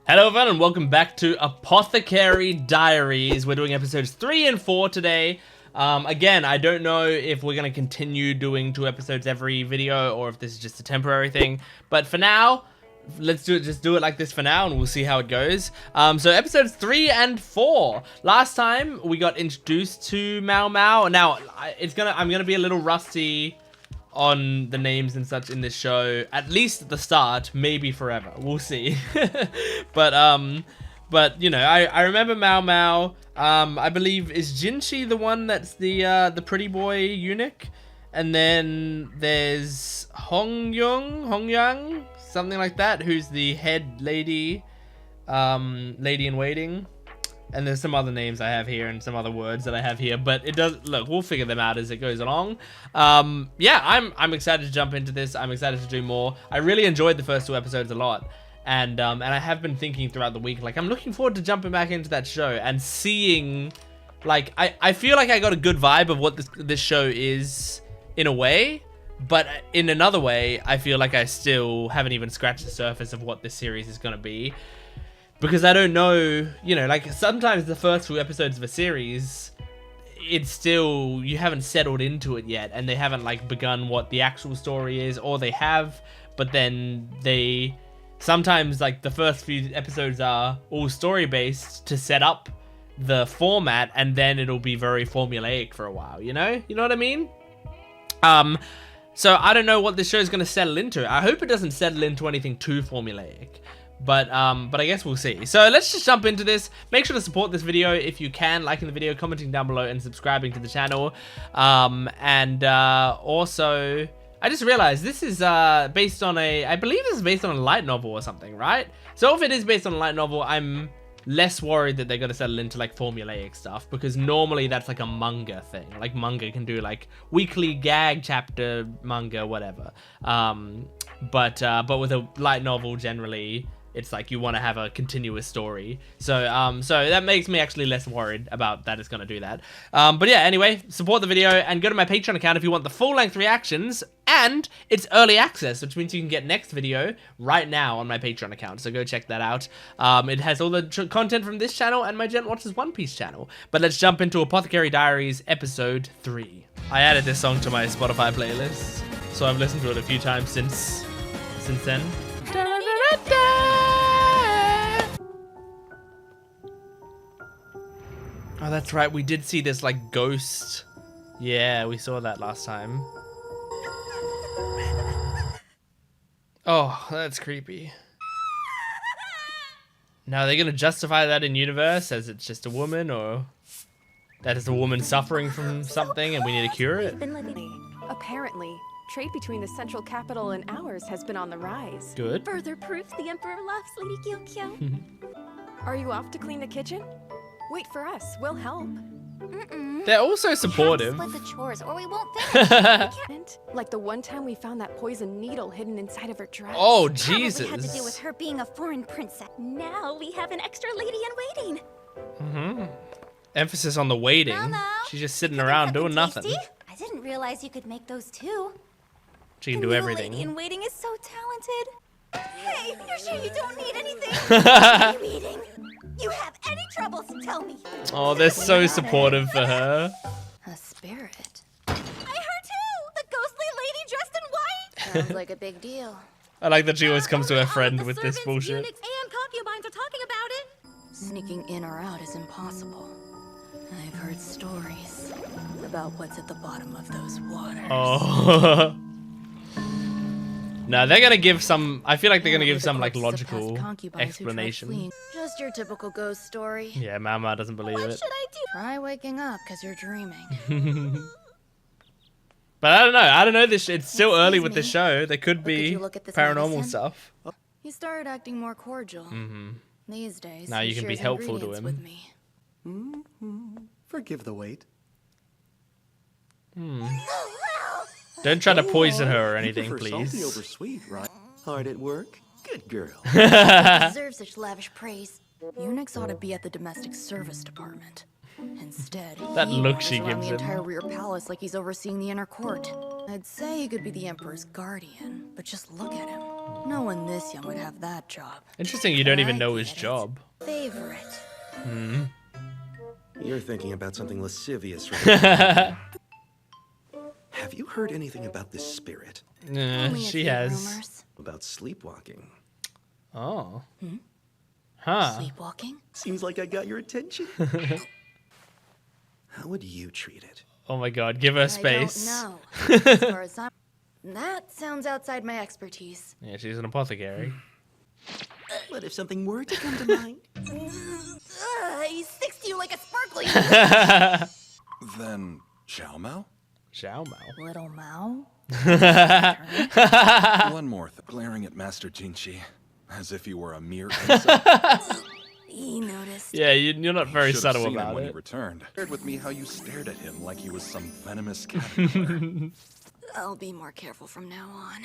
Hello everyone and welcome back to Apothecary Diaries. We're doing episodes 3 and 4 today. Again, I don't know if we're going to continue doing 2 episodes every video or if this is just a temporary thing. But for now, let's just do it like this for now and we'll see how it goes. So episodes 3 and 4. Last time we got introduced to Maomao. Now, I'm going to be a little rusty on the names and such in this show, at least at the start, maybe forever. We'll see. but you know, I remember Maomao. I believe is Jinchi the one that's the pretty boy eunuch, and then there's Hongyang, something like that, who's the head lady, lady in waiting. And there's some other names I have here and some other words that I have here, but it does look, we'll figure them out as it goes along. Yeah, I'm excited to jump into this. I'm excited to do more. I really enjoyed the first 2 episodes a lot. And I have been thinking throughout the week, like, I'm looking forward to jumping back into that show and seeing, like, I feel like I got a good vibe of what this show is in a way, but in another way, I feel like I still haven't even scratched the surface of what this series is going to be. Because I don't know, you know, like sometimes the first 2 episodes of a series, it's still, you haven't settled into it yet and they haven't like begun what the actual story is, or they have, but then sometimes like the first few episodes are all story based to set up the format and then it'll be very formulaic for a while, you know what I mean? So I don't know what this show is going to settle into. I hope it doesn't settle into anything too formulaic. But I guess we'll see. So let's just jump into this. Make sure to support this video if you can, liking the video, commenting down below, and subscribing to the channel. Also, I just realized this is based on I believe this is based on a light novel or something, right? So if it is based on a light novel, I'm less worried that they're going to settle into like formulaic stuff, because normally that's like a manga thing. Like manga can do like weekly gag chapter manga, whatever. But with a light novel, generally it's like you want to have a continuous story. So that makes me actually less worried about that it's going to do that. But yeah, anyway, support the video and go to my Patreon account if you want the full-length reactions, and it's early access, which means you can get next video right now on my Patreon account. So go check that out. It has all the content from this channel and my Jent Watches One Piece channel. But let's jump into Apothecary Diaries episode 3. I added this song to my Spotify playlist, so I've listened to it a few times since then. Oh, that's right. We did see this like ghost. Yeah, we saw that last time. Oh, that's creepy. Now, are they going to justify that in universe as it's just a woman, or that is a woman suffering from something and we need to cure it? Apparently, trade between the central capital and ours has been on the rise. Good. Further proof the Emperor loves Lady Gyokyo. Are you off to clean the kitchen? Wait for us, we'll help. They're also supportive. Split the chores or we won't finish. Like the one time we found that poison needle hidden inside of her dress. Oh, Jesus. Probably had to do with her being a foreign princess. Now we have an extra lady in waiting. Emphasis on the waiting. Maomao, She's just sitting around doing nothing. I didn't realize you could make those too. She can The do new everything. lady in waiting is so talented. Hey, you're sure you don't need anything? What are you eating? You have any troubles, tell me. Oh, they're so supportive for her. A spirit. I heard too! The ghostly lady dressed in white! Sounds like a big deal. I like that she always comes to her friend with this bullshit. Eunuchs and concubines are talking about it. Sneaking in or out is impossible. I've heard stories about what's at the bottom of those waters. Oh. No, they're gonna give some. I feel like they're gonna give some like logical explanation. Just your typical ghost story. Yeah, Maomao doesn't believe What it. should I do? Try waking up because you're dreaming. But I don't know. I don't know. It's still early with the me. show. There could be you look at this paranormal medicine? stuff. He started acting more cordial. These days, Now he you can be shares helpful to ingredients him. with me. Forgive the wait. Don't try to poison her or You anything, prefer salty over please. sweet, right? Hard at work? Good girl. Deserve such lavish praise. Eunuchs ought to be at the domestic service department. Instead, That he look she wanders around gives the him. entire rear palace like he's overseeing the inner court. I'd say he could be the Emperor's guardian, but just look at him. No one this young would have that job. Interesting you don't even I know his get it. job. Favorite. You're thinking about something lascivious, right? Have you heard anything about this spirit? Only a She few has. rumors. About sleepwalking? Oh. Huh. Sleepwalking? Seems like I got your attention. How would you treat it? Oh my god, give her space. I don't know. As far as I'm... That sounds outside my expertise. Yeah, she's an apothecary. What if something were to come to mind? He sticks to you like a sparkly... Then, Maomao? Maomao. Little Mao? One more glaring at Master Jinchi, as if he were a mere insect. He noticed. Yeah, you're not very Should have subtle seen him about when he it. returned. Shared with me how you stared at him like he was some venomous caterpillar. I'll be more careful from now on.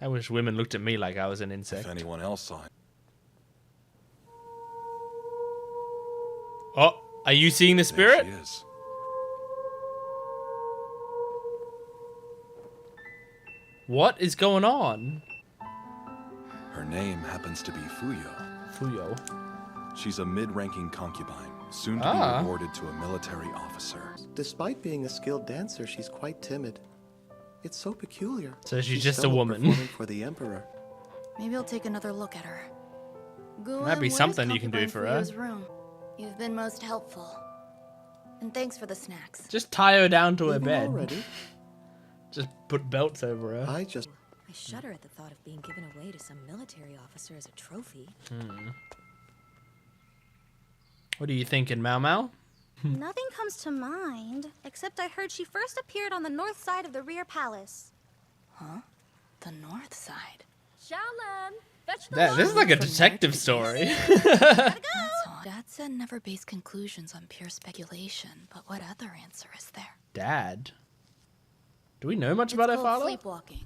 I wish women looked at me like I was an If insect. anyone else saw it. Oh, are you seeing the There spirit? she is. What is going on? Her name happens to be Fuyo. Fuyo. She's a mid-ranking concubine, soon to Ah. be rewarded to a military officer. Despite being a skilled dancer, she's quite timid. It's so peculiar. So she's just a still woman. performing for the Emperor. Maybe I'll take another look at her. Gulen, Might be where's something you can do Concubine for her. Fuyo's room? You've been most helpful. And thanks for the snacks. Just tie her down to her Eaten bed. already? Just put belts over her. I just... I shudder at the thought of being given away to some military officer as a trophy. What are you thinking, Maomao? Nothing comes to mind, except I heard she first appeared on the north side of the rear palace. The north side. Shaolin, fetch the This is like a detective story. That's odd. Dad said never base conclusions on pure speculation, but what other answer is there? Dad? Do we know much about her It's called father? sleepwalking.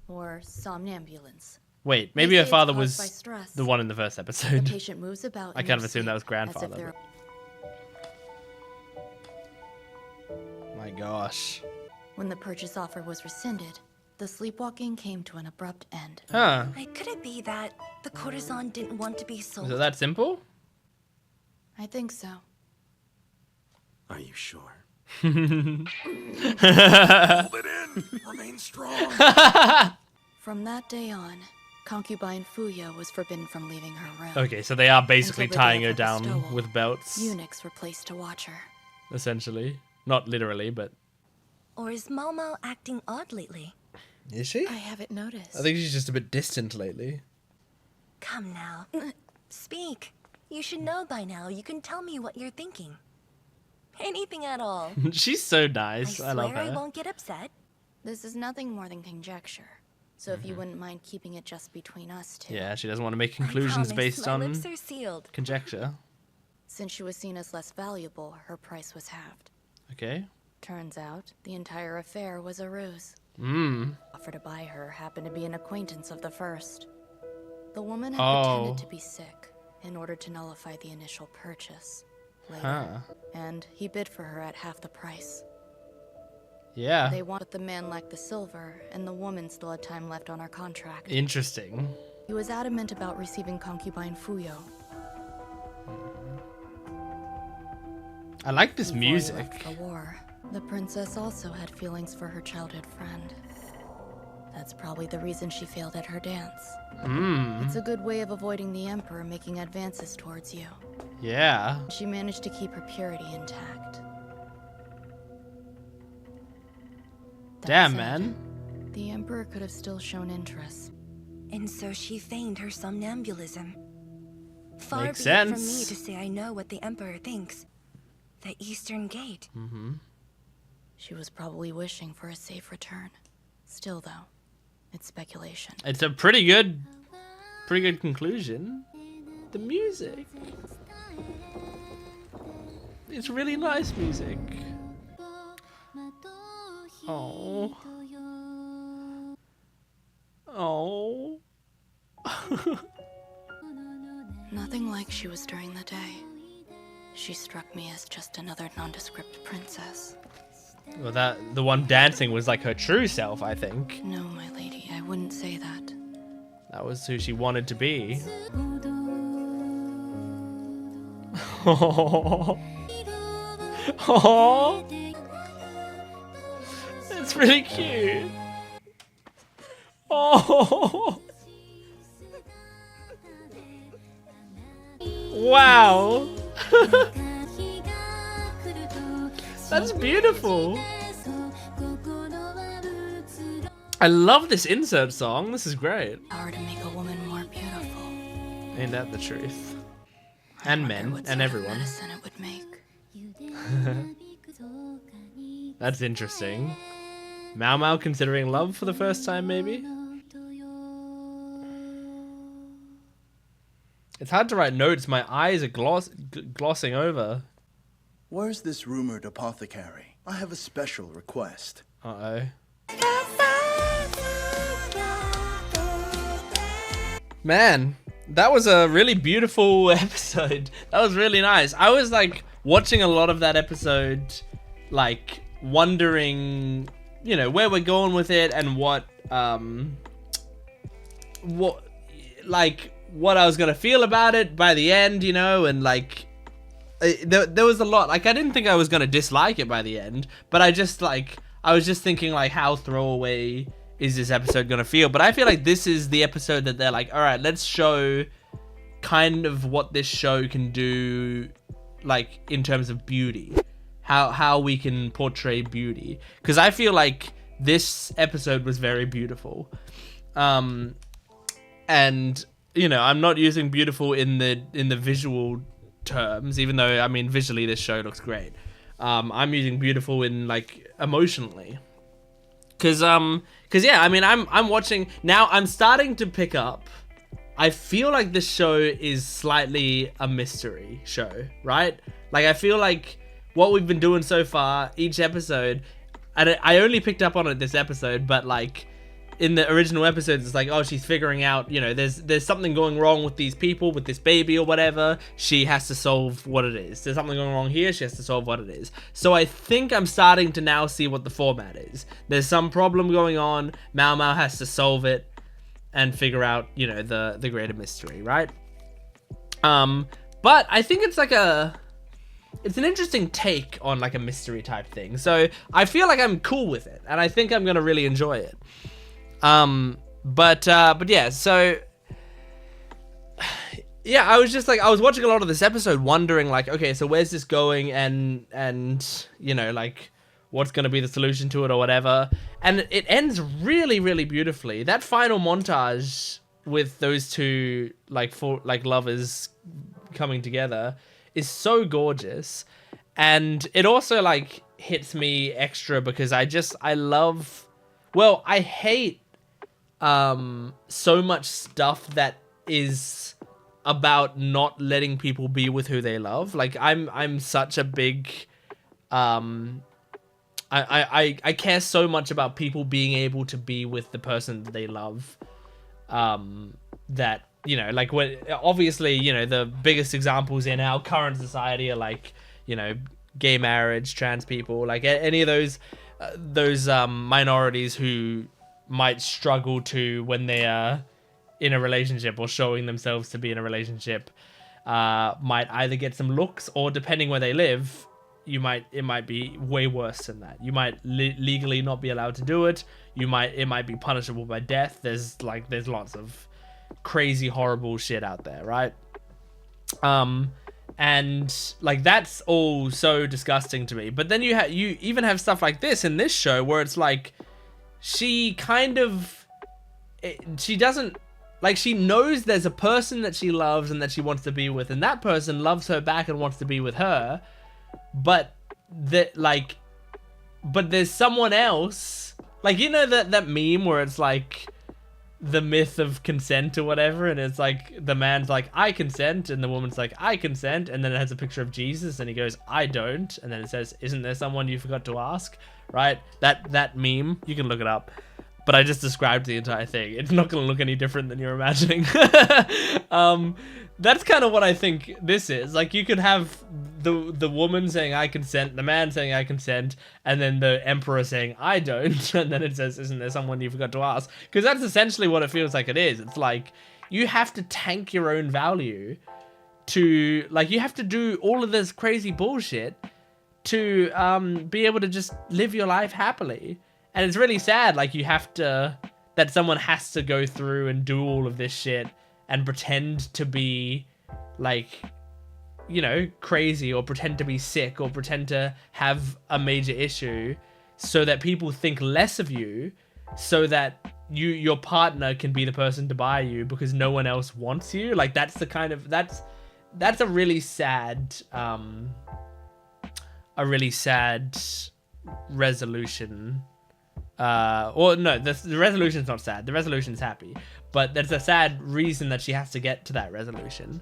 Or somnambulance. Wait, maybe They her say father it's caused by was stress. the one in the first The episode. patient moves about I in kind of their assumed that was sleep, grandfather. as if they're- My gosh. When the purchase offer was rescinded, the sleepwalking came to an abrupt end. Huh. Like, could it be that the courtesan didn't want to be sold? Is it that simple? I think so. Are you sure? Hold it in! Remain strong! From that day on, concubine Fuyo was forbidden from leaving her room. Okay, so they are basically Until the day tying of her the down bestowal, with belts. Eunuchs were placed to watch her. Essentially. Not literally, but... Or is Maomao acting odd lately? Is she? I haven't noticed. I think she's just a bit distant lately. Come now. Speak. You should know by now. You can tell me what you're thinking. Anything at all. She's so nice. I I love swear I her. won't get upset. This is nothing more than conjecture. So if you wouldn't mind keeping it just between us two. Yeah, she doesn't want to make I conclusions promise, based my on lips are sealed. conjecture. Since she was seen as less valuable, her price was halved. Okay. Turns out, the entire affair was a ruse. Offer to buy her happened to be an acquaintance of the first. The woman had pretended to be sick in order to nullify the initial purchase later. Huh. And he bid for her at half the price. Yeah. They wanted the man lacked the silver, and the woman still had time left on her contract. Interesting. He was adamant about receiving concubine Fuyo. I like this Before he music. left the war, the princess also had feelings for her childhood friend. That's probably the reason she failed at her dance. It's a good way of avoiding the Emperor making advances towards you. Yeah. She managed to keep her purity intact. That Damn, said, man. The Emperor could have still shown interest. And so she feigned her somnambulism. Far Makes be it from me sense. to say I know what the Emperor thinks. The Eastern Gate. She was probably wishing for a safe return. Still, though, it's speculation. It's a pretty good conclusion. The music. It's really nice music. Oh. Oh. Nothing like she was during the day. She struck me as just another nondescript princess. Well, the one dancing was like her true self, I think. No, my lady, I wouldn't say that. That was who she wanted to be. Oh, oh, it's really cute. Oh, wow. That's beautiful. I love this insert song. This is great. Power to make a woman more beautiful. Ain't that the truth? And men and everyone. Medicine it would make. That's interesting. Maomao considering love for the first time, maybe? It's hard to write notes. My eyes are glossing over. Where's this rumored apothecary? I have a special request. Uh-oh. Man, that was a really beautiful episode. That was really nice. I was like watching a lot of that episode, like wondering, you know, where we're going with it and what I was gonna feel about it by the end, you know, and like there was a lot. Like I didn't think I was gonna dislike it by the end, but I was just thinking like how throwaway is this episode gonna feel. But I feel like this is the episode that they're like, all right, let's show kind of what this show can do, like in terms of beauty, how we can portray beauty, because I feel like this episode was very beautiful. And you know, I'm not using beautiful in the visual terms, even though I mean visually this show looks great. I'm using beautiful in like emotionally, because yeah, I mean I'm watching now. I'm starting to pick up. I feel like this show is slightly a mystery show, right? Like I feel like what we've been doing so far, each episode, and I only picked up on it this episode, but like in the original episodes, it's like, oh, she's figuring out, you know, there's something going wrong with these people, with this baby or whatever. She has to solve what it is. There's something going wrong here. She has to solve what it is. So I think I'm starting to now see what the format is. There's some problem going on. Maomao has to solve it and figure out, you know, the greater mystery, right? But I think it's like it's an interesting take on like a mystery type thing. So I feel like I'm cool with it, and I think I'm gonna really enjoy it. But yeah, so yeah, I was just like, I was watching a lot of this episode wondering like, okay, so where's this going, and you know, like what's going to be the solution to it or whatever. And it ends really, really beautifully. That final montage with those two like lovers coming together is so gorgeous. And it also like hits me extra because I hate so much stuff that is about not letting people be with who they love. Like I'm such a big I care so much about people being able to be with the person that they love, that, you know, like when obviously, you know, the biggest examples in our current society are like, you know, gay marriage, trans people, like any of those minorities who might struggle to, when they are in a relationship or showing themselves to be in a relationship, might either get some looks, or depending where they live, it might be way worse than that. You might legally not be allowed to do it. It might be punishable by death. There's lots of crazy, horrible shit out there, right? And like that's all so disgusting to me. But then you even have stuff like this in this show where it's like she doesn't, like, she knows there's a person that she loves and that she wants to be with, and that person loves her back and wants to be with her, but there's someone else, like, you know, that meme where it's like the myth of consent or whatever, and it's like the man's like, I consent, and the woman's like, I consent, and then it has a picture of Jesus and he goes, I don't, and then it says, isn't there someone you forgot to ask, right? That meme, you can look it up. but I just described the entire thing. It's not going to look any different than you're imagining. That's kind of what I think this is. Like, you could have the woman saying I consent, the man saying I consent, and then the emperor saying I don't, and then it says, isn't there someone you forgot to ask? Because that's essentially what it feels like it is. It's like, you have to tank your own value to, like, you have to do all of this crazy bullshit to be able to just live your life happily. And it's really sad, like, that someone has to go through and do all of this shit and pretend to be, like, you know, crazy, or pretend to be sick, or pretend to have a major issue so that people think less of you, so that your partner can be the person to buy you because no one else wants you. Like, that's the kind of, that's a really sad, resolution. Or no, the resolution's not sad. The resolution's happy, but there's a sad reason that she has to get to that resolution.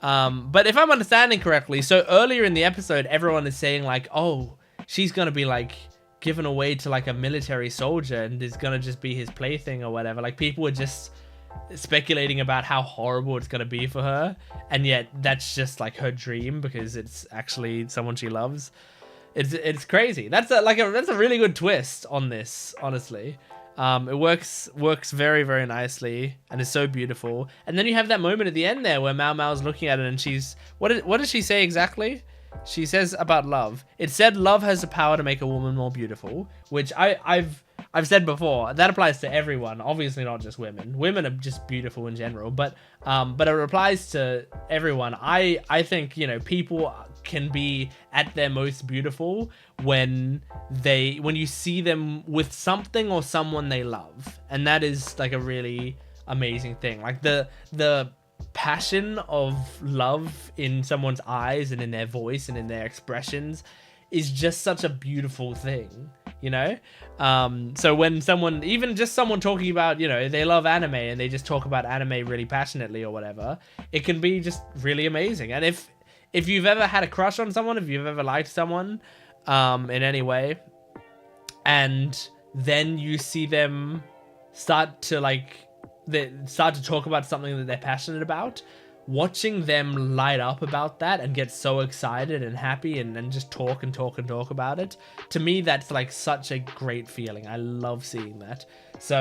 But if I'm understanding correctly, so earlier in the episode, everyone is saying like, oh, she's gonna be like given away to like a military soldier and is gonna just be his plaything or whatever. Like, people were just speculating about how horrible it's gonna be for her, and yet that's just like her dream because it's actually someone she loves. It's crazy. That's a really good twist on this, honestly. It works very, very nicely and is so beautiful. And then you have that moment at the end there where Maomao's looking at it and she's, what does she say exactly? She says about love. It said love has the power to make a woman more beautiful, which I've said before. That applies to everyone, obviously not just women. Women are just beautiful in general, but it applies to everyone. I think, you know, people can be at their most beautiful when you see them with something or someone they love, and that is like a really amazing thing. Like the passion of love in someone's eyes and in their voice and in their expressions is just such a beautiful thing, you know? So when someone, even just someone talking about, you know, they love anime and they just talk about anime really passionately or whatever, it can be just really amazing. And if you've ever had a crush on someone, if you've ever liked someone in any way, and then you see them start to talk about something that they're passionate about, watching them light up about that and get so excited and happy and just talk about it, to me that's like such a great feeling. I love seeing that. So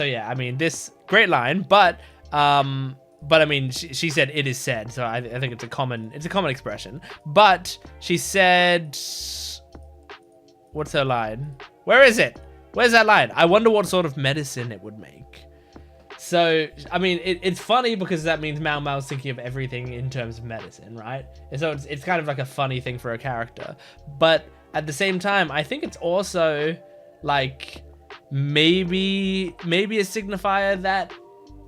yeah, I mean, this great line, but I mean, she said it is said, so I think it's a common expression. But she said, what's her line? Where is it? Where's that line? I wonder what sort of medicine it would make. So, I mean, it's funny because that means Maomao's thinking of everything in terms of medicine, right? And so it's kind of like a funny thing for a character. But at the same time, I think it's also like maybe a signifier that,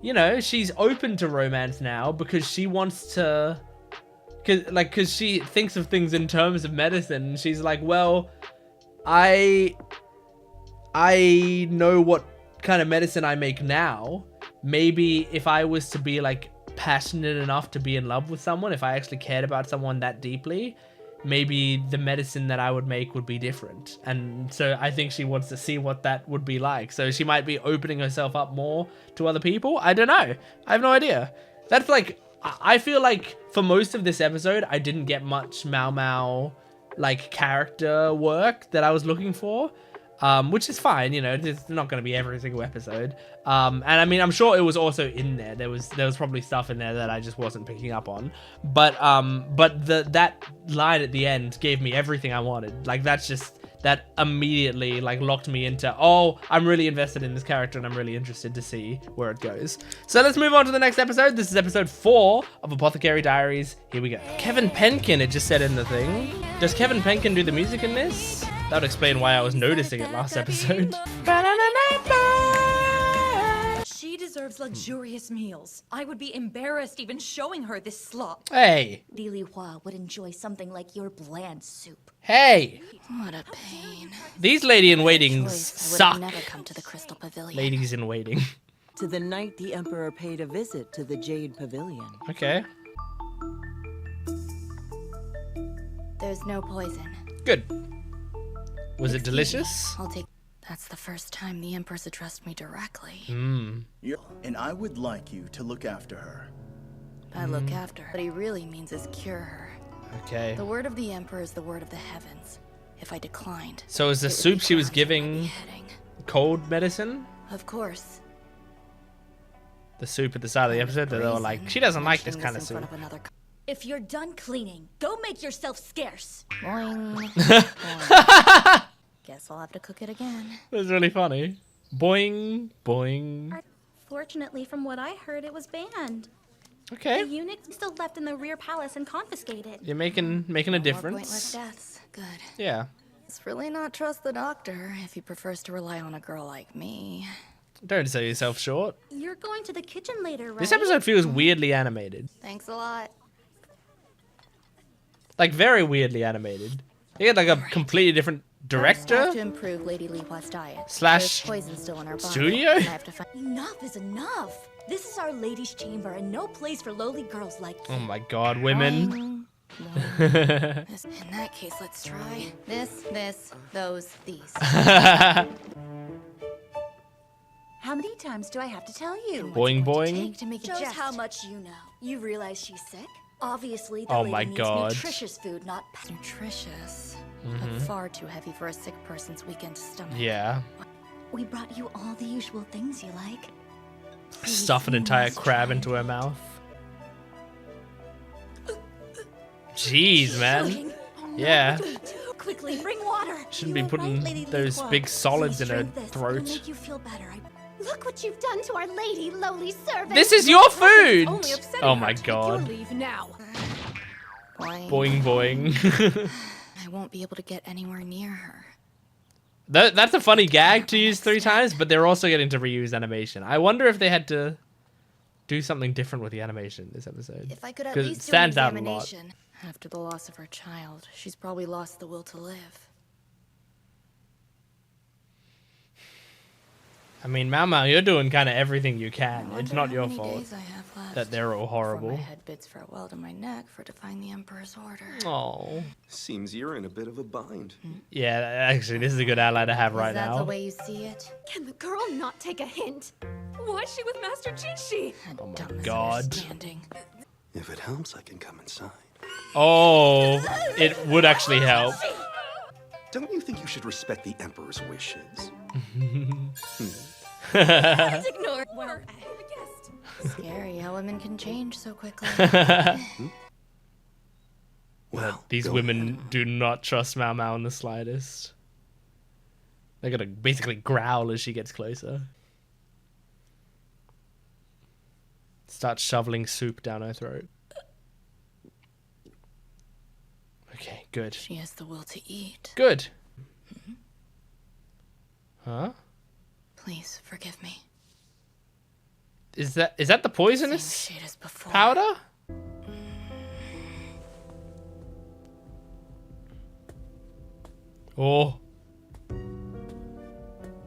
you know, she's open to romance now because she wants to, because she thinks of things in terms of medicine. And she's like, well, I know what kind of medicine I make now. Maybe if I was to be like passionate enough to be in love with someone, if I actually cared about someone that deeply, maybe the medicine that I would make would be different. And so I think she wants to see what that would be like. So she might be opening herself up more to other people. I don't know. I have no idea. That's like, I feel like for most of this episode, I didn't get much Maomao like character work that I was looking for. Which is fine, you know, it's not going to be every single episode. And I mean, I'm sure it was also in there. There was probably stuff in there that I just wasn't picking up on. But that line at the end gave me everything I wanted. Like, that immediately like locked me into, oh, I'm really invested in this character and I'm really interested to see where it goes. So let's move on to the next episode. This is episode 4 of Apothecary Diaries. Here we go. Kevin Penkin, it just said in the thing. Does Kevin Penkin do the music in this? That would explain why I was noticing it last episode. She deserves luxurious meals. I would be embarrassed even showing her this slop. Hey. Lily Woah would enjoy something like your bland soup. Hey. What a pain. These lady-in-waitings suck. I would never come to the Crystal Pavilion. Ladies-in-waiting. To the night the Emperor paid a visit to the Jade Pavilion. Okay. There's no poison. Good. Was it delicious? I'll take... That's the first time the Empress addressed me directly. And I would like you to look after her. I look after her. What he really means is cure her. Okay. The word of the Emperor is the word of the heavens. If I declined... So is the soup she was giving cold medicine? Of course. The soup at the start of the episode, they were like, she doesn't like this kind of soup. If you're done cleaning, go make yourself scarce. Boing. Boing. Guess I'll have to cook it again. That's really funny. Boing, boing. Fortunately, from what I heard, it was banned. Okay. The eunuchs still left in the rear palace and confiscated. You're making a difference. More pointless deaths. Good. Yeah. Let's really not trust the doctor if he prefers to rely on a girl like me. Don't sell yourself short. You're going to the kitchen later, right? This episode feels weirdly animated. Thanks a lot. Like, very weirdly animated. You get like a completely different director I have to improve Lady Li Hua's diet. slash There's poison still in her body, studio. and I have to find... Enough is enough. This is our lady's chamber and no place for lowly girls like you. Oh my god, women. In that case, let's try this, these. How many times do I have to tell you? Boing boing. To make it Shows just... how much you know. You realize she's sick? Obviously, the Oh lady my needs God. nutritious food, not nutritious, but far too heavy for a sick person's weakened stomach. Yeah. We brought you all the usual things you like. Please, Stuff an you entire must crab try. into her mouth. Jeez, man. Yeah. Quickly, bring water. Shouldn't be putting those big solids in her throat. Make you feel better. Look what you've done to our lady, lowly servant. This is your food! Only upsetting Oh her. my Take your god. leave now. Boing. Boing boing. I won't be able to get anywhere near her. That's a funny gag to use 3 times, but they're also getting to reuse animation. I wonder if they had to do something different with the animation this episode. If I could at 'Cause it least do an stands out a lot. examination. After the loss of her child, she's probably lost the will to live. I mean, Maomao, you're doing kind of everything you can. I It's wonder not how your many fault days I have left that they're all before horrible. my head bids farewell to my neck for defying the Emperor's order. Oh. Seems you're in a bit of a bind. Yeah, actually, this is a good ally to have right Is that now. the way you see it? Can the girl not take a hint? Why is she with Master Jinshi? Oh my Dumb god. misunderstanding. If it helps, I can come inside. Oh, it would actually help. Don't you think you should respect the Emperor's wishes? Ignore her. Scary how women can change so quickly. Well, These go women ahead. do not trust Maomao in the slightest. They're gonna basically growl as she gets closer. Start shoveling soup down her throat. Okay, good. She has the will to eat. Good. Huh? Please forgive me. Is that the poisonous Same shade as before. powder? Oh.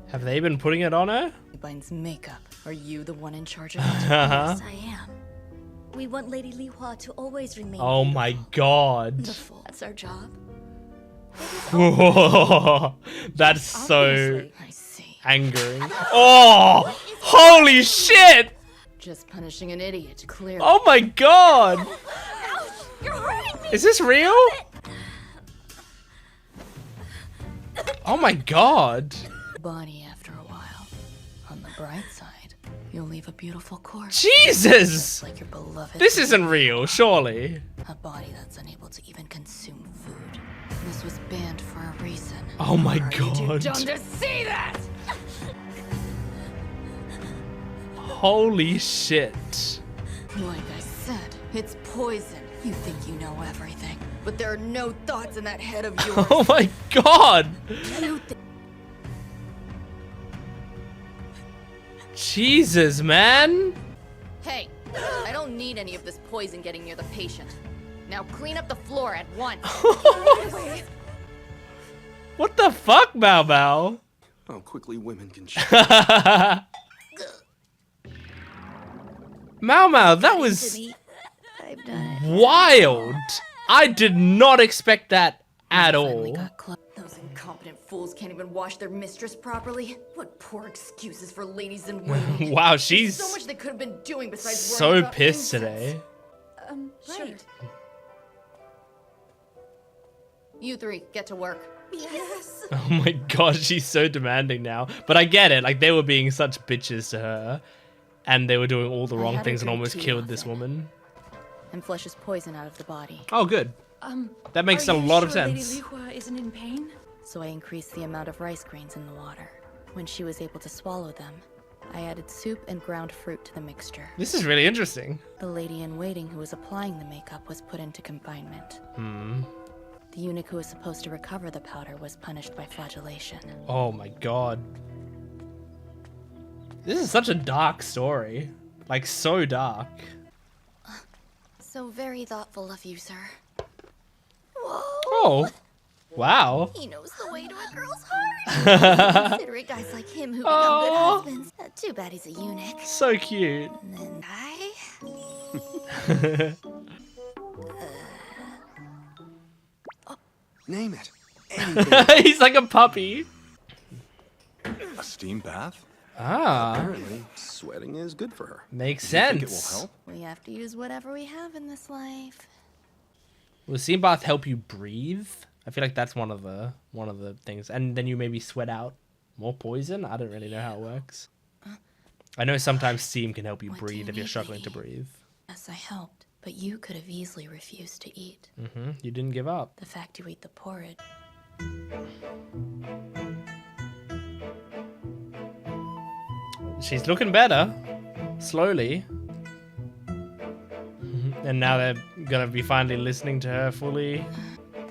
Have they been putting it on her? Binds makeup. Are you the one in charge of it? Uh-huh. Yes, I am. We want Lady Li Hua to always remain Oh my god. Beautiful. That's our job. That's so Obviously. I see. angering. Oh! Holy shit! Just punishing an idiot, clearly. Oh my god! You're hurting me. Is this real? Oh my god. Body after a while. On the bright side, you'll leave a beautiful corpse. Jesus! Like your beloved. This isn't real, surely. A body that's unable to even consume food. This was banned for a reason. Oh my Are you too god. dumb to see that? Holy shit. Like I said, it's poison. You think you know everything, but there are no thoughts in that head of yours. Oh my god. Jesus, man. Hey, I don't need any of this poison getting near the patient. Now clean up the floor at once. What the fuck, Maomao? How quickly women can change. Maomao, that was I've done it. wild. I did not expect that at Finally all. got close. Those Incompetent fools can't even wash their mistress properly. What poor excuses for ladies in waiting. Wow, she's so much they could have been doing besides so worrying about pissed incense. today. Right. You three, get to work. Yes. Oh my god, she's so demanding now. But I get it, like they were being such bitches to her. And they were doing all the I wrong had her things and drink almost tea killed often. this woman. And flushes poison out of the body. Oh, good. That makes a Are you lot of sure sense. Lady Liuhua isn't in pain? So I increased the amount of rice grains in the water. When she was able to swallow them, I added soup and ground fruit to the mixture. This is really interesting. The lady in waiting who was applying the makeup was put into confinement. Hmm. The eunuch who was supposed to recover the powder was punished by flagellation. Oh my god. This is such a dark story. Like, so dark. So very thoughtful of you, sir. Oh. Wow. He knows the way to a girl's heart. Considerate guys like him who become good husbands. Too bad he's a eunuch. So cute. And then I... Name it. He's like a puppy. A steam bath? Ah. Apparently, sweating is good for her. Makes Do you think sense. it will help? We have to use whatever we have in this life. Will steam bath help you breathe? I feel like that's one of the things. And then you maybe sweat out more poison? I don't really know how it works. I know sometimes steam can help you What do breathe you if you're need, struggling to lady? breathe. Yes, I helped. But you could have easily refused to eat. Mm-hmm. You didn't give up. The fact you ate the porridge. She's looking better. Slowly. And now they're gonna be finally listening to her fully.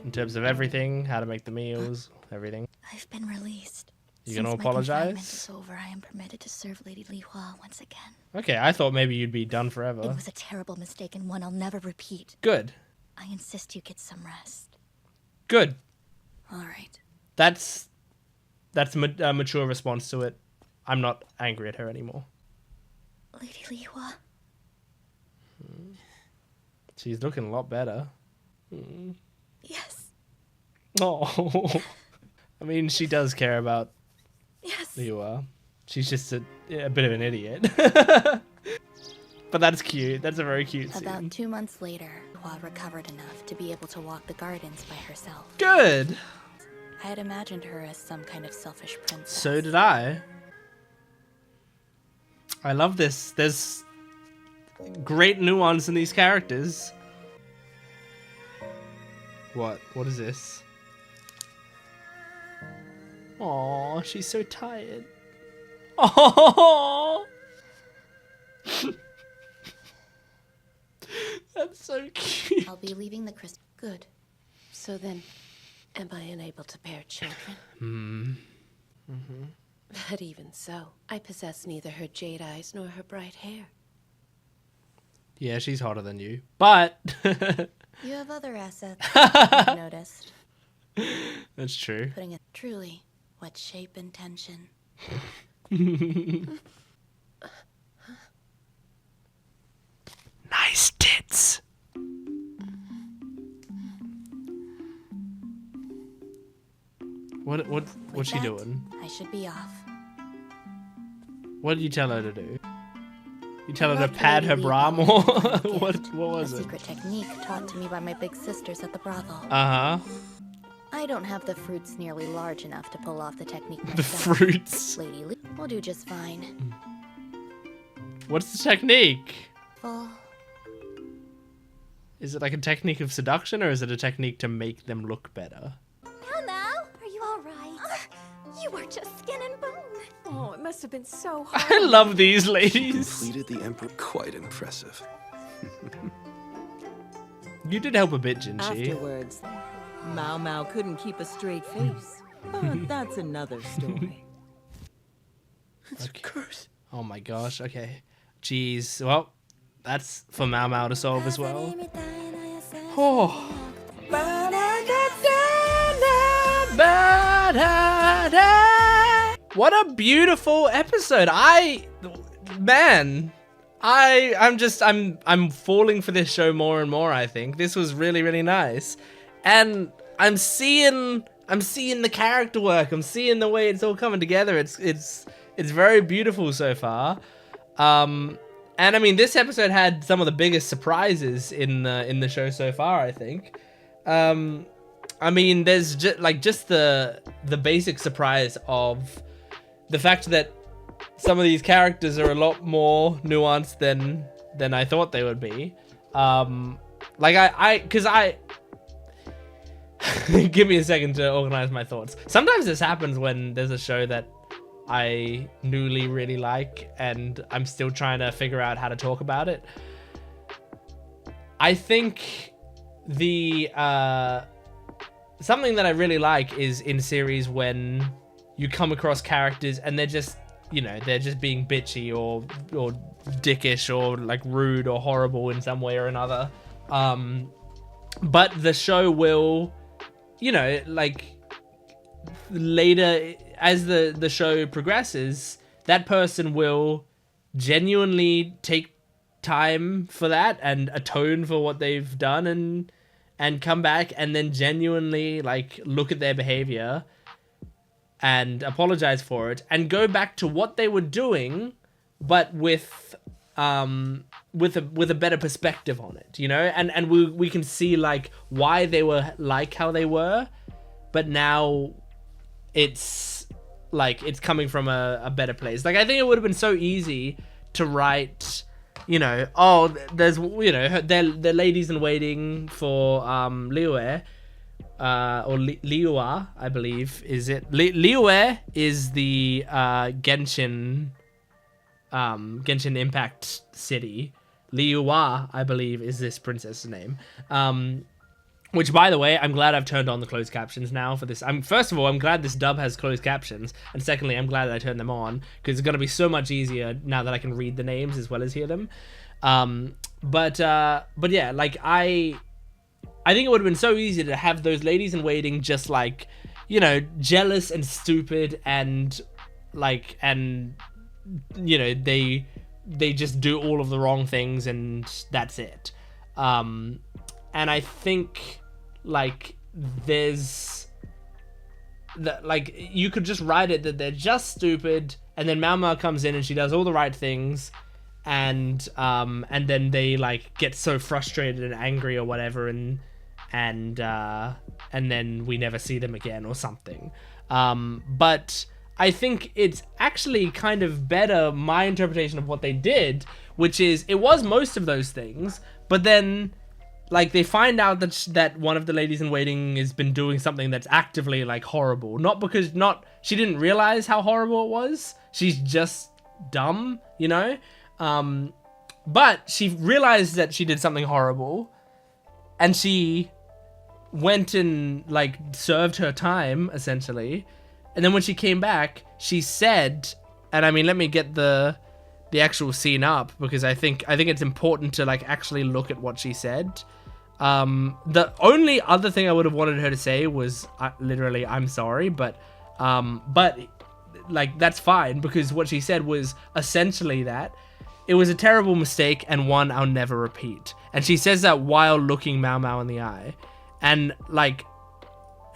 In terms of everything. How to make the meals. Everything. I've been released. You gonna Since my confinement apologize? is over, I am permitted to serve Lady Liuhua once again. Okay, I thought maybe you'd be done It forever. was a terrible mistake and one I'll never repeat. Good. I insist you get some rest. Good. All right. That's a mature response to it. I'm not angry at her anymore. Lady Liuhua, She's looking a lot better. yes, Oh. I mean, she does care about yes. Liuhua. She's just a bit of an idiot. But that's cute. That's a very cute scene. About 2 months later, Woah recovered enough to be able to walk the gardens by herself. Good. I had imagined her as some kind of selfish princess. So did I. I love this. There's great nuance in these characters. What? What is this? Aw, she's so tired. Oh, that's so cute. I'll be leaving the crystal. Good. So then, am I unable to bear children? Mm-hmm. But even so, I possess neither her jade eyes nor her bright hair. Yeah, she's hotter than you, but You have other assets, I've noticed. that's true. Putting it truly, what shape and tension. Nice tits. What's she that, doing? I should be off. What did you tell her to do? You tell her to Loved pad her Lady bra Liuhua more? as a what gift, was a it? secret technique taught to me by my big sisters at the brothel. Uh-huh. I don't have the fruits nearly large enough to pull off the technique The myself. fruits. Lady Lee will do just fine. What's the technique? Full. Is it like a technique of seduction or is it a technique to make them look better? Maomao, are you all right? You are just skin and bone. Oh, it must have been so I hard. love these ladies. Completed the Emperor. Quite impressive. You did help a bit, didn't she? Afterwards, Maomao couldn't keep a straight face. But that's another story. It's a curse. Oh my gosh, okay. Jeez. Well, that's for Maomao to solve as well. Oh. What a beautiful episode. I'm falling for this show more and more, I think. This was really, really nice. And I'm seeing I'm seeing the character work. I'm seeing the way it's all coming together. It's very beautiful so far. And I mean, this episode had some of the biggest surprises in the show so far, I think. I mean, there's just the basic surprise of the fact that some of these characters are a lot more nuanced than I thought they would be. Because give me a second to organize my thoughts. Sometimes this happens when there's a show that I newly really like and I'm still trying to figure out how to talk about it. I think the something that I really like is in series when you come across characters and they're just, you know, they're just being bitchy or dickish or like rude or horrible in some way or another. But the show will, you know, like later as the show progresses, that person will genuinely take time for that and atone for what they've done and come back and then genuinely like look at their behavior and apologize for it and go back to what they were doing, but with a better perspective on it, you know, and we can see like why they were like how they were, but now it's like it's coming from a better place. Like I think it would have been so easy to write, you know, oh, there's, you know, they're ladies in waiting for Liyue, or Liyue, I believe, is it? Liyue is the Genshin Impact city. Liyue, I believe, is this princess's name. Which, by the way, I'm glad I've turned on the closed captions now for this. First of all, I'm glad this dub has closed captions, and secondly, I'm glad that I turned them on because it's gonna be so much easier now that I can read the names as well as hear them. But yeah, like I think it would have been so easy to have those ladies in waiting just like, you know, jealous and stupid and like, and you know, they just do all of the wrong things and that's it. And I think like there's that, like you could just write it that they're just stupid and then Maomao comes in and she does all the right things and then they like get so frustrated and angry or whatever and then we never see them again or something. But I think it's actually kind of better, my interpretation of what they did, which is it was most of those things, but then like they find out that one of the ladies in waiting has been doing something that's actively like horrible, not because she didn't realize how horrible it was, she's just dumb, you know, but she realized that she did something horrible and she went and like served her time essentially. And then when she came back, she said, and I mean, let me get the actual scene up because I think it's important to like actually look at what she said. The only other thing I would have wanted her to say was literally, I'm sorry, but like that's fine because what she said was essentially that it was a terrible mistake and one I'll never repeat. And she says that while looking Maomao in the eye, and like.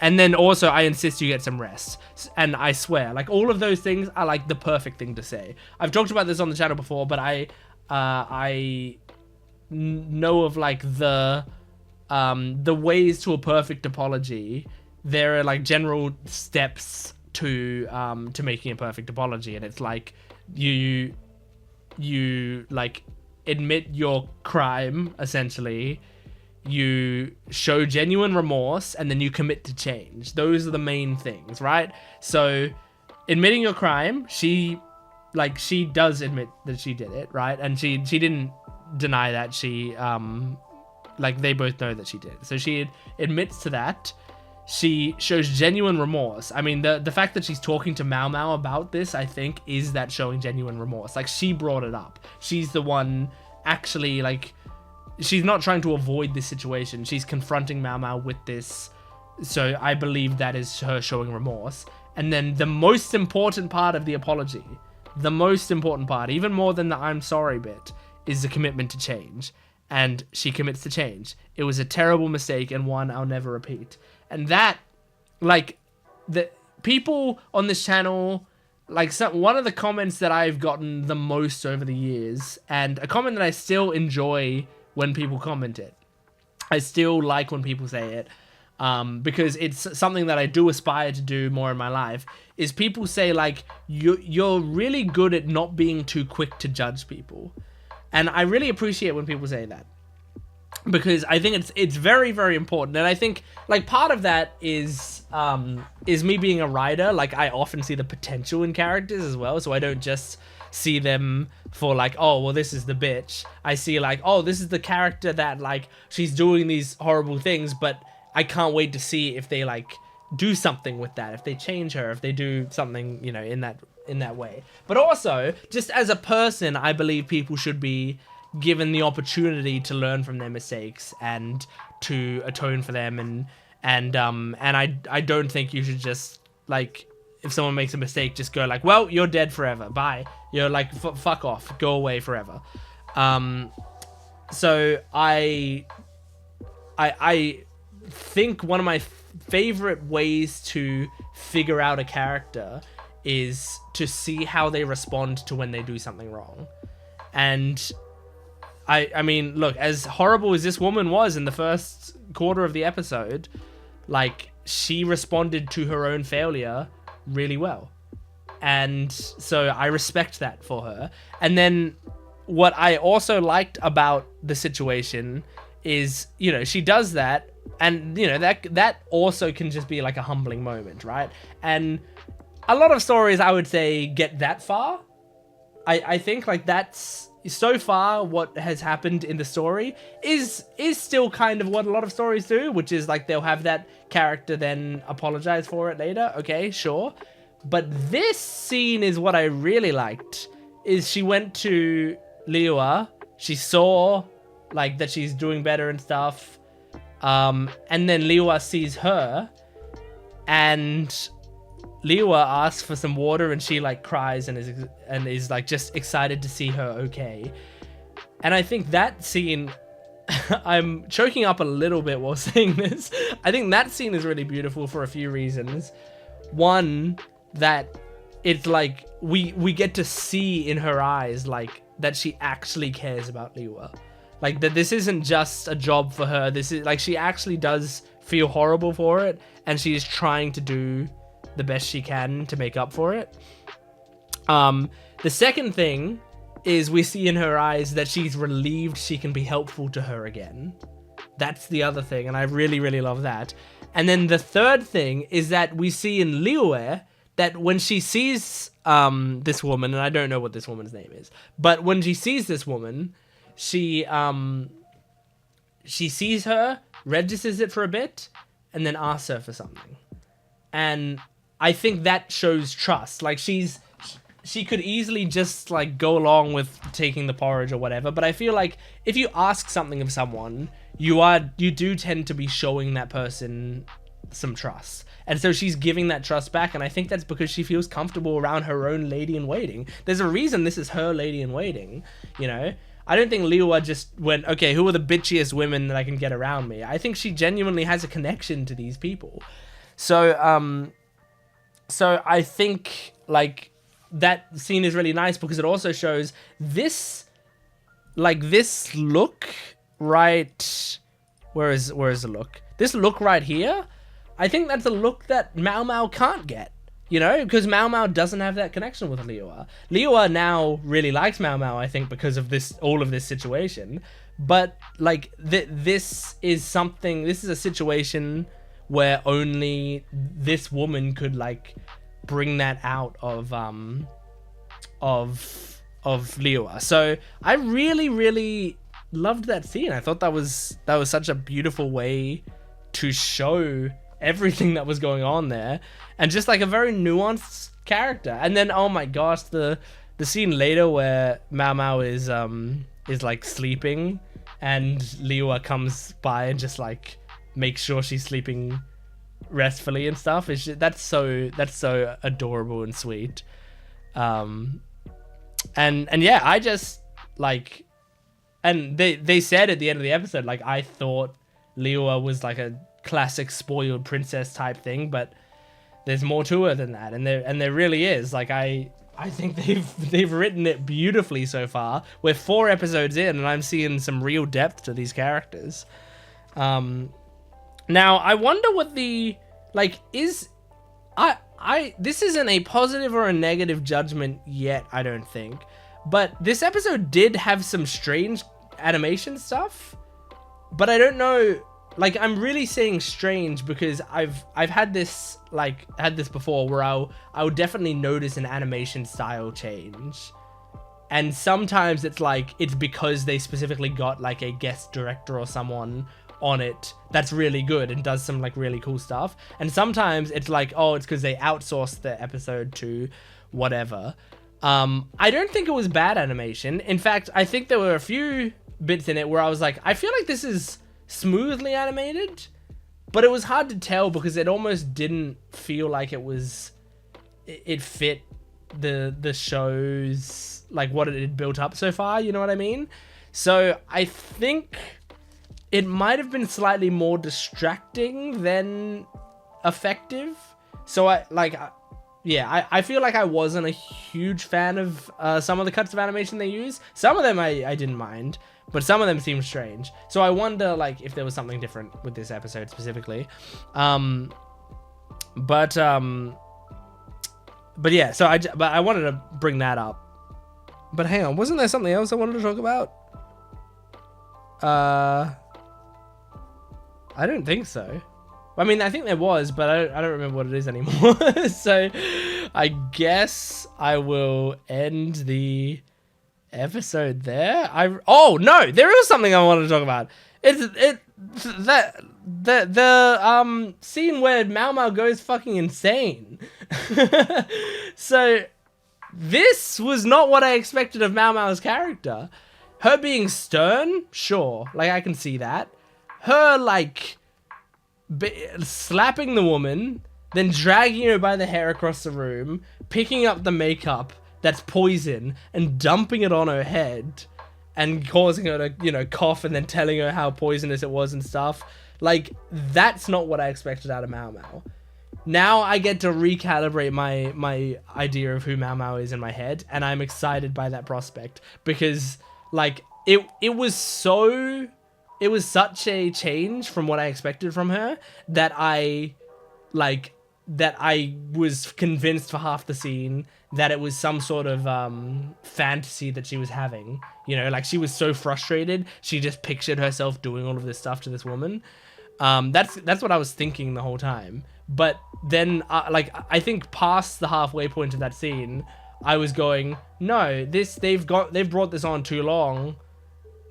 And then also, I insist you get some rest. And I swear, like, all of those things are, like, the perfect thing to say. I've talked about this on the channel before, but I know of, like, the ways to a perfect apology. There are, like, general steps to making a perfect apology. And it's, like, you like, admit your crime, essentially. You show genuine remorse and then you commit to change. Those are the main things, right? So admitting your crime, she does admit that she did it, right? And she didn't deny that. She like they both know that she did. So she admits to that. She shows genuine remorse. I mean, the fact that she's talking to Maomao about this, I think, is that showing genuine remorse. Like, she brought it up. She's the one actually, like, she's not trying to avoid this situation. She's confronting Maomao with this. So I believe that is her showing remorse. And then the most important part of the apology, the most important part, even more than the I'm sorry bit, is the commitment to change. And she commits to change. It was a terrible mistake and one I'll never repeat. And that like the people on this channel, like one of the comments that I've gotten the most over the years, and a comment that I still enjoy when people comment it. I still like when people say it, because it's something that I do aspire to do more in my life, is people say, like, you're really good at not being too quick to judge people. And I really appreciate when people say that, because I think it's very, very important. And I think, like, part of that is me being a writer. Like, I often see the potential in characters as well, so I don't just see them for, like, oh, well, this is the bitch. I see, like, oh, this is the character that, like, she's doing these horrible things, but I can't wait to see if they, like, do something with that, if they change her, if they do something, you know, in that way. But also, just as a person, I believe people should be given the opportunity to learn from their mistakes and to atone for them, and I don't think you should just, like, if someone makes a mistake, just go like, well, you're dead forever, bye, you're like, fuck off, go away forever. So I think one of my favorite ways to figure out a character is to see how they respond to when they do something wrong. And I mean, look, as horrible as this woman was in the first quarter of the episode, like, she responded to her own failure really well. And so I respect that for her. And then what I also liked about the situation is, you know, she does that, and, you know, that also can just be like a humbling moment, right? And a lot of stories, I would say, get that far. I think, like, that's so far what has happened in the story is still kind of what a lot of stories do, which is, like, they'll have that character then apologize for it later. Okay, sure. But this scene is what I really liked, is she went to Liua, she saw, like, that she's doing better and stuff, and then Liua sees her, and Liua asks for some water, and she, like, cries and is like just excited to see her okay. And I think that scene, I'm choking up a little bit while saying this, I think that scene is really beautiful for a few reasons. One, that it's like we get to see in her eyes, like, that she actually cares about Liua. Like, that this isn't just a job for her. This is, like, she actually does feel horrible for it, and she is trying to do the best she can to make up for it. The second thing is we see in her eyes that she's relieved she can be helpful to her again. That's the other thing, and I really, really love that. And then the third thing is that we see in Liua that when she sees this woman, and I don't know what this woman's name is, but when she sees this woman, she sees her, registers it for a bit, and then asks her for something. And I think that shows trust. Like, she could easily just, like, go along with taking the porridge or whatever, but I feel like if you ask something of someone, you do tend to be showing that person some trust. And so she's giving that trust back, and I think that's because she feels comfortable around her own lady-in-waiting. There's a reason this is her lady-in-waiting, you know? I don't think Liua just went, okay, who are the bitchiest women that I can get around me? I think she genuinely has a connection to these people. So I think, like, that scene is really nice because it also shows this, like, this look right... Where is the look? This look right here, I think that's a look that Maomao can't get, you know? Because Maomao doesn't have that connection with Liua. Liua now really likes Maomao, I think, because of all of this situation. But, like, this is a situation where only this woman could, like, bring that out of Liua. So I really, really loved that scene. I thought that was such a beautiful way to show everything that was going on there, and just, like, a very nuanced character. And then, oh my gosh, the scene later where Maomao is like sleeping, and Liua comes by and just, like, makes sure she's sleeping restfully and stuff. That's so adorable and sweet. And yeah, I just, like, and they said at the end of the episode, like, I thought Liua was, like, a classic spoiled princess type thing, but there's more to her than that, and there really is. Like I think they've written it beautifully so far. We're 4 episodes in, and I'm seeing some real depth to these characters. Now I wonder what the is. This isn't a positive or a negative judgment yet, I don't think. But this episode did have some strange animation stuff. But I don't know, like, I'm really saying strange because I've had this before where I'll definitely notice an animation style change. And sometimes it's like, it's because they specifically got like a guest director or someone on it that's really good and does some like really cool stuff. And sometimes it's like, oh, it's because they outsourced the episode to whatever. I don't think it was bad animation. In fact, I think there were a few bits in it where I was like, I feel like this is smoothly animated, but it was hard to tell because it almost didn't feel like it fit the show's, like, what it had built up so far, you know what I mean? So I think it might have been slightly more distracting than effective. So I feel like I wasn't a huge fan of some of the cuts of animation they use. Some of them I didn't mind, but some of them seemed strange. So I wonder, like, if there was something different with this episode specifically. But yeah, so I wanted to bring that up. But hang on, wasn't there something else I wanted to talk about? I don't think so. I mean, I think there was, but I don't remember what it is anymore. So I guess I will end the episode there. Oh no, there is something I wanted to talk about. The scene where Maomao goes fucking insane. So this was not what I expected of Maomao's character. Her being stern, sure, like I can see that. Her like slapping the woman, then dragging her by the hair across the room, picking up the makeup that's poison and dumping it on her head and causing her to, you know, cough and then telling her how poisonous it was and stuff. Like, that's not what I expected out of Maomao. Now I get to recalibrate my idea of who Maomao is in my head, and I'm excited by that prospect because, like, it was such a change from what I expected from her that I was convinced for half the scene that it was some sort of fantasy that she was having. You know, like, she was so frustrated, she just pictured herself doing all of this stuff to this woman. That's what I was thinking the whole time. But then, I think past the halfway point of that scene, I was going, no, they've brought this on too long.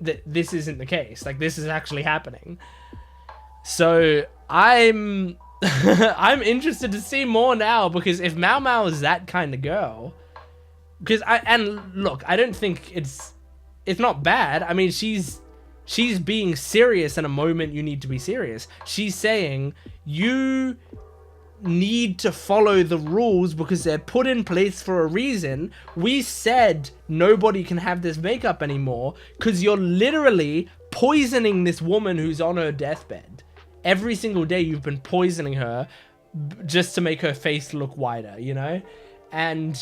That this isn't the case. Like, this is actually happening. So I'm I'm interested to see more now, because if Maomao is that kind of girl, look, I don't think it's not bad. I mean, she's being serious in a moment you need to be serious. She's saying you need to follow the rules because they're put in place for a reason. We said nobody can have this makeup anymore because you're literally poisoning this woman who's on her deathbed. Every single day you've been poisoning her just to make her face look whiter, you know? And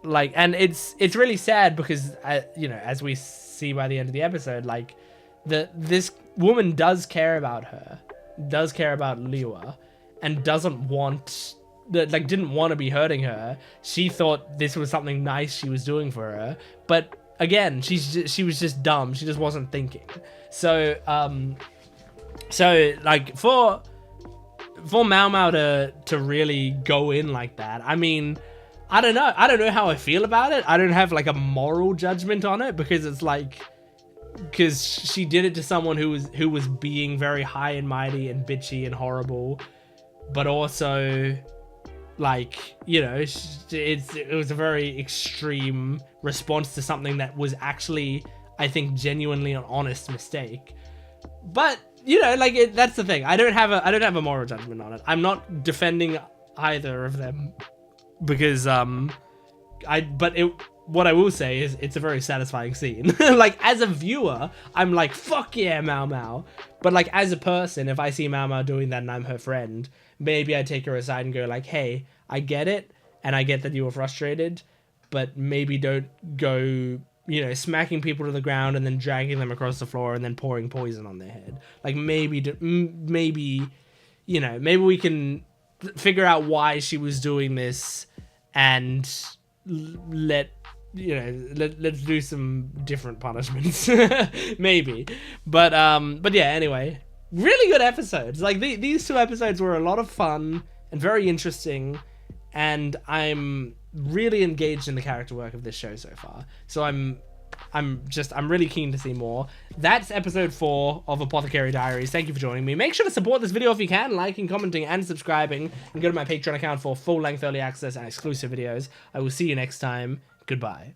it's really sad because, you know, as we see by the end of the episode, like, this woman does care about her, does care about Liwa, and didn't want to be hurting her. She thought this was something nice she was doing for her, but again, she was just dumb. She just wasn't thinking. So like, for Maomao to really go in like that, I mean, I don't know how I feel about it. I don't have like a moral judgment on it, because it's like, because she did it to someone who was being very high and mighty and bitchy and horrible. But also, like, you know, it was a very extreme response to something that was actually, I think, genuinely an honest mistake. But, you know, like, that's the thing. I don't have a moral judgment on it. I'm not defending either of them because but what I will say is it's a very satisfying scene. Like, as a viewer, I'm like, fuck yeah, Maomao. But, like, as a person, if I see Maomao doing that and I'm her friend, maybe I take her aside and go, like, hey, I get it, and I get that you were frustrated, but maybe don't go, you know, smacking people to the ground and then dragging them across the floor and then pouring poison on their head. Like, maybe, you know, maybe we can figure out why she was doing this and let's do some different punishments. Maybe. But yeah, anyway, really good episodes. Like, these 2 episodes were a lot of fun and very interesting, and I'm really engaged in the character work of this show so far. So I'm really keen to see more. That's episode 4 of Apothecary Diaries. Thank you for joining me. Make sure to support this video if you can, liking, commenting, and subscribing, and go to my Patreon account for full-length early access and exclusive videos. I will see you next time. Goodbye.